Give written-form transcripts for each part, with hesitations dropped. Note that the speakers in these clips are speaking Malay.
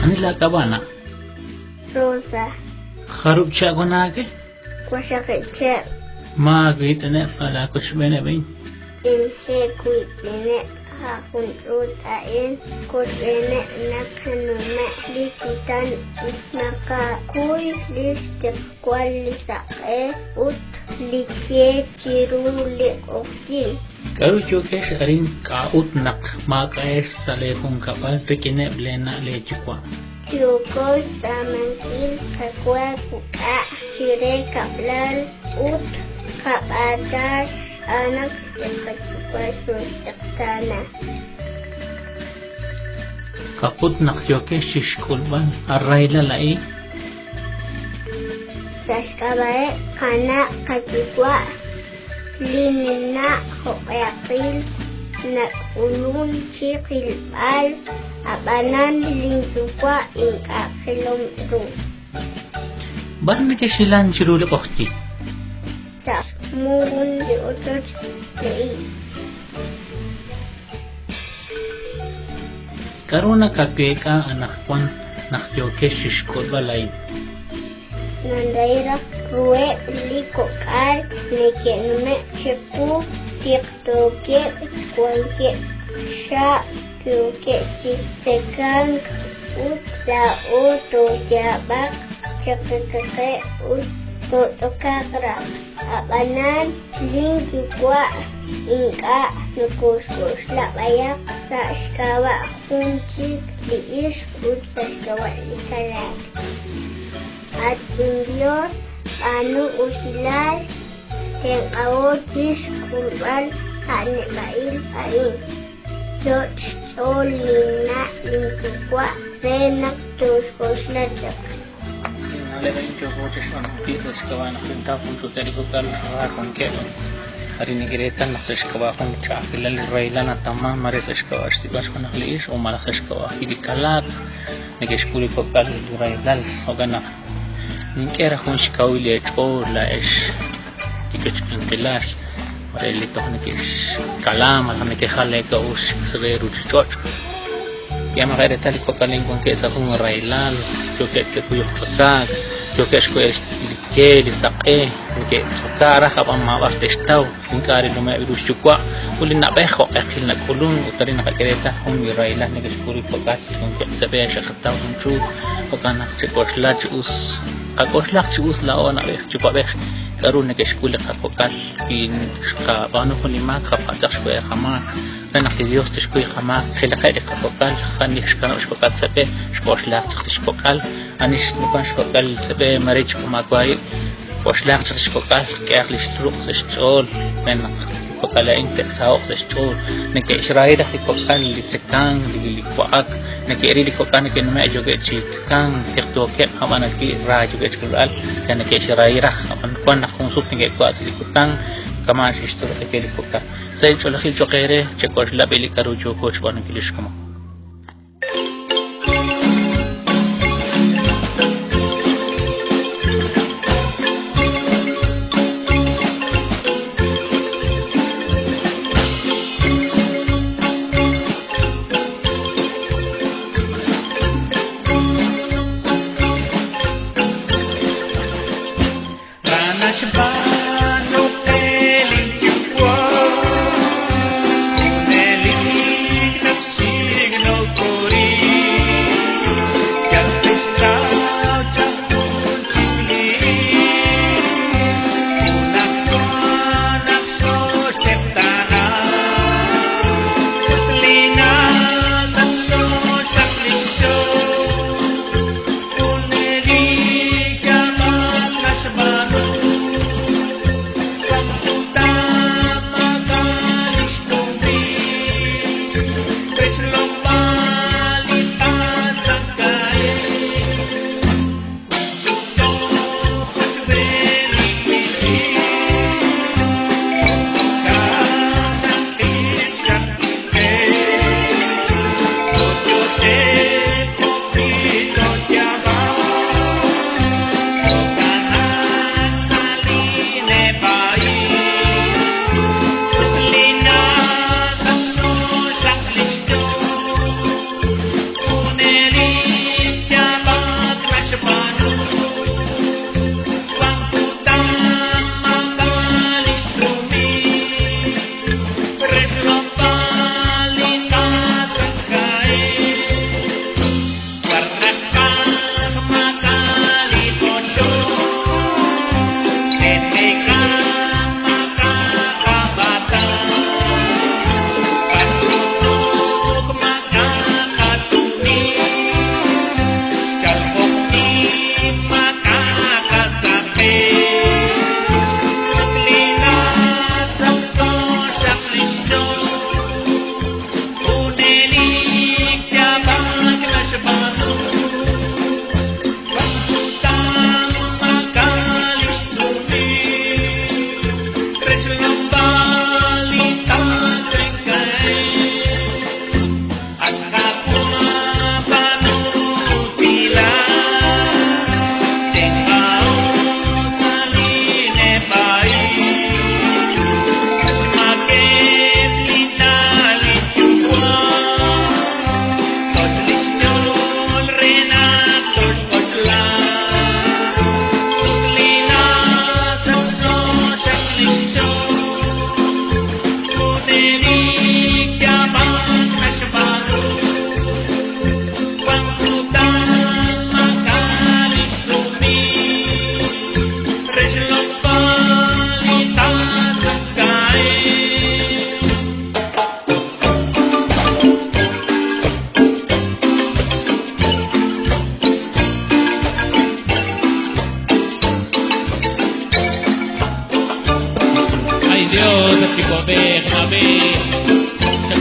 Anila ka ba na? Rosa. Kharub siya ko na ake? Kwasakitse. Makakita na pala ko siya na ba yun? Inhe kuitine. Hakun utain. Kutene nakanume. Likutan nakakuy. Listik kwalisae. Ut like chiruli okin. Karu chokesh arin kaut nak makaes sa lehong kapal rikine blena lechikwa. Kyoko samangkin kakwa kuka. Chire kaplal. Ut kapatas anak kakwa susaktana. Kaput nak chokesh shishkulban arrayla lai. Saskabae kana kakwa. Linina hoqyaqil nakulun chikil bal abanan linjukwa inkakilom rung. Barang ke silan chirule kokti. Sa murun di otot lei. Karuna kakeka anak kwan nak chokesh shishkul balay. Nandaira rue likokal nekenme chepu tiktoke kwanke sha tuke chi sekang ut la oto jabak cekeke ut tokakra abanan linjukwa inka nukus la bayak sa skawa kunci liis ut sa skawa likalat. At Indios, anu usilal, yang awotis kurbal, ane bail aing. Dot solina lingkukwa, renak tus koslajak. Nalagay yung chokotes na dito sa kawan ng pintapon sa talikukal rakon kelo. Hari ni kiretan nak sa kawa kong kakilal rayla na tama mares sa kawa sibas ko nakaliis o malak sa kawa kidikalat. Nag-eskuli ko kal raylal o ganak. Ninkera kung sikawili at o laes ikot ang tilas marelito ko nakis kalama kami kehale ka us sreru chot kaya makaretali ko kaling kung kesa kung railal joket ke kuyok sakag joket ko estilike lisake ke sukara kapang mawas testaw inkari lumay virus chukwa ulin na beho akil na kulung utari nakakereta kung railal nageskuri pagkas kung sabi siya kataw ng chu pagkanak chikosla chus Agos lak si usla o na chupa beh karun na keskula kapokal in ka paano ko lima kapatak ko kama na Dios tes ko kama kila kay kapokal kanis kana uspokal sabe uslak uspokal anis nupan uspokal sabe marich ko magway uslak uspokal kaya listruk sa stol men pagkalaing teksaw sa stol nagkaisray da kapokal litsekang lilikwaak nagkairili ko ka nakinumay juga cikang tiktoket ama nagkira juga sekolah dan nagkaisirayra apan kuan nakungsuk nagkay kuat silikutang kama sistor nagkay likukta sa ito lakil chokere chekos labili karujo ko chwa nagkilis kamo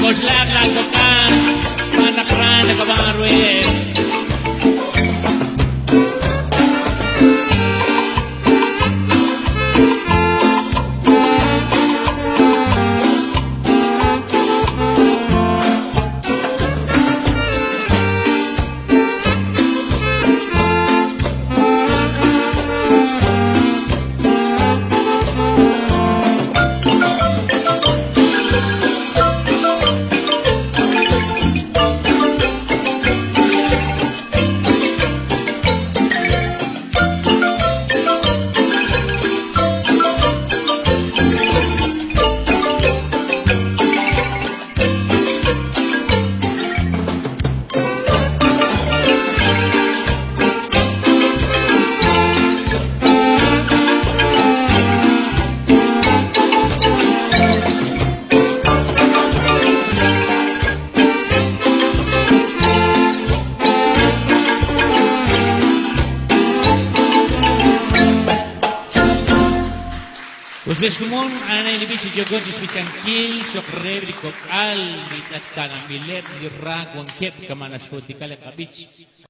Koslak lakukan, manakran na kabarwe. Usbeshkumon anay libi si Jogon Jismichankil Sokrev Rikokal Mitzat Tanamilet Lirak Wangkep Kamana Shoti Kalekabich